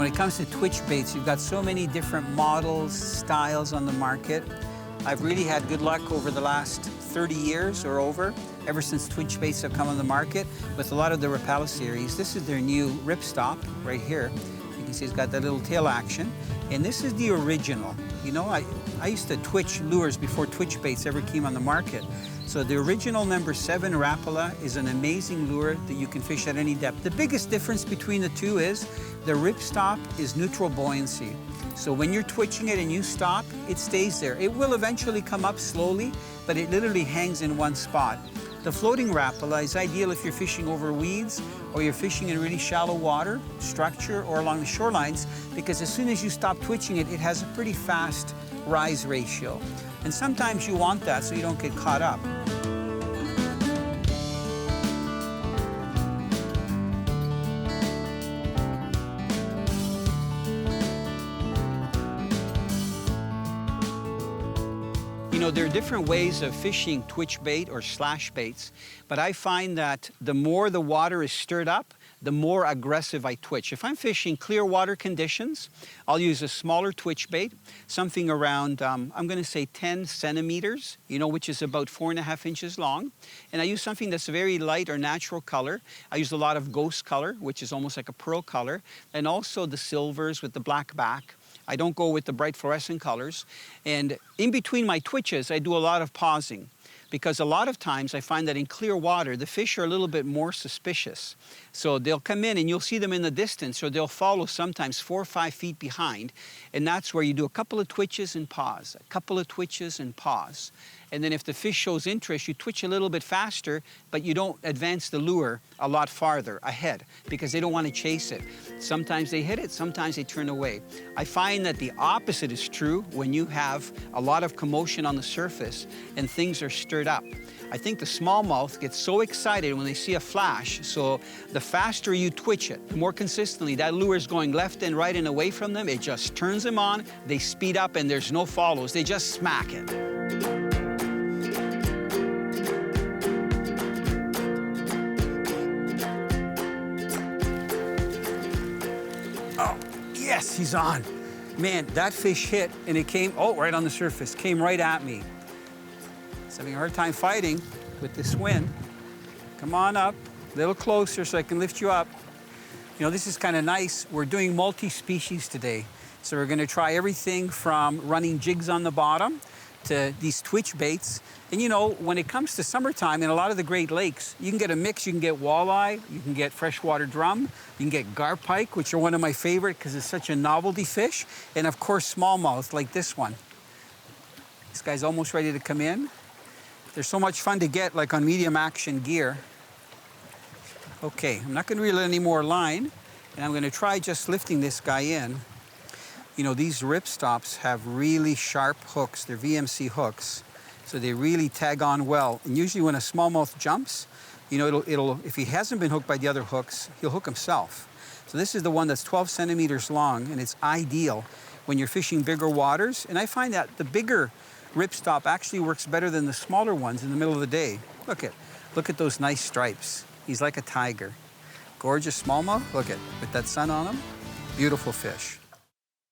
when it comes to twitch baits, you've got so many different models, styles on the market. I've really had good luck over the last 30 years or over, ever since twitch baits have come on the market, with a lot of the Rapala series. This is their new ripstop right here. You can see it's got that little tail action. And this is the original. You know, I used to twitch lures before twitch baits ever came on the market. So the original number 7 Rapala is an amazing lure that you can fish at any depth. The biggest difference between the two is the ripstop is neutral buoyancy. So when you're twitching it and you stop, it stays there. It will eventually come up slowly, but it literally hangs in one spot. The floating Rapala is ideal if you're fishing over weeds or you're fishing in really shallow water, structure, or along the shorelines, because as soon as you stop twitching it, it has a pretty fast rise ratio. And sometimes you want that so you don't get caught up. You know, there are different ways of fishing twitch bait or slash baits, but I find that the more the water is stirred up, the more aggressive I twitch. If I'm fishing clear water conditions, I'll use a smaller twitch bait, something around, I'm gonna say 10 centimeters, you know, which is about 4.5 inches long. And I use something that's a very light or natural color. I use a lot of ghost color, which is almost like a pearl color, and also the silvers with the black back. I don't go with the bright fluorescent colors. And in between my twitches, I do a lot of pausing, because a lot of times I find that in clear water, the fish are a little bit more suspicious. So they'll come in and you'll see them in the distance, or they'll follow sometimes 4 or 5 feet behind. And that's where you do a couple of twitches and pause, a couple of twitches and pause. And then if the fish shows interest, you twitch a little bit faster, but you don't advance the lure a lot farther ahead because they don't want to chase it. Sometimes they hit it, sometimes they turn away. I find that the opposite is true when you have a lot of commotion on the surface and things are stirred up. I think the smallmouth gets so excited when they see a flash, so the faster you twitch it, the more consistently that lure is going left and right and away from them, it just turns them on, they speed up and there's no follows, they just smack it. Oh, yes, he's on. Man, that fish hit and it came, oh, right on the surface, came right at me. He's having a hard time fighting with this wind. Come on up, a little closer so I can lift you up. You know, this is kind of nice. We're doing multi-species today. So we're gonna try everything from running jigs on the bottom to these twitch baits. And you know, when it comes to summertime in a lot of the Great Lakes, you can get a mix. You can get walleye, you can get freshwater drum, you can get gar pike, which are one of my favorite because it's such a novelty fish, and of course smallmouth like this one. This guy's almost ready to come in. They're so much fun to get, like on medium action gear. Okay, I'm not gonna reel any more line, and I'm gonna try just lifting this guy in. You know, these ripstops have really sharp hooks. They're VMC hooks, so they really tag on well. And usually when a smallmouth jumps, you know, if he hasn't been hooked by the other hooks, he'll hook himself. So this is the one that's 12 centimeters long, and it's ideal when you're fishing bigger waters. And I find that the bigger ripstop actually works better than the smaller ones in the middle of the day. Look at those nice stripes. He's like a tiger. Gorgeous smallmouth, look at, with that sun on him. Beautiful fish.